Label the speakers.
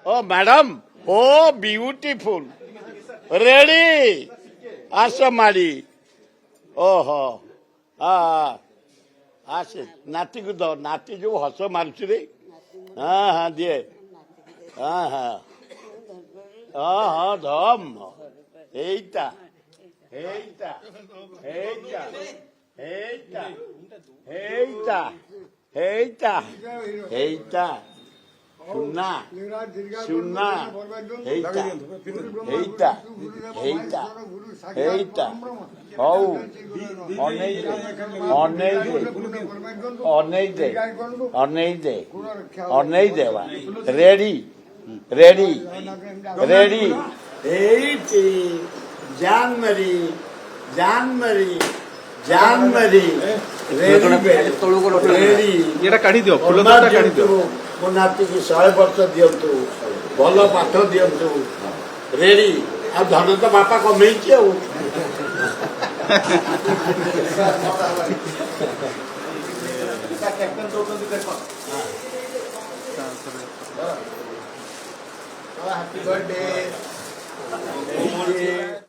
Speaker 1: Oh, madam. Oh, beautiful. Ready? Asamari. Oh, ଆସେ ନାତିକୁ ଦ ନାତି ଯୋଉ ହସ ମାରୁଛି ରେ ହଁ ହଁ ଦିଏ ହଁ ହଁ ହଁ ହଁ ଧମ ଏଇଟା ଏଇଟା ଏଇଟା ଏଇଟା ଏଇଟା ଏଇଟା ଏଇଟା ସୁନା ସୁନା ଏଇଟା ଏଇଟା ଏଇଟା ଏଇଟା ହଉ ଅନେଇ ଦେ ଅନେଇ ଦେ ଅନେଇ ଦେ ଅନେଇ ଦେ ଅନେଇ ଦେବା ରେଡି ରେଡି ରେଡି ଏଇଟି ଜାନମରି ଜାନମରି ଜାନମରି ରେଡି
Speaker 2: এটা কাଢি দিও ফুলটা কাଢি দিও
Speaker 1: ମୋ ନାତିକି 100 ବର୍ଷ ଦିଅନ୍ତୁ ଭଲ ପାଠ ଦିଅନ୍ତୁ ରେଡି ଆଉ ଧନ ତ ବାପା କମେଇଛି ଆଉ Happy birthday.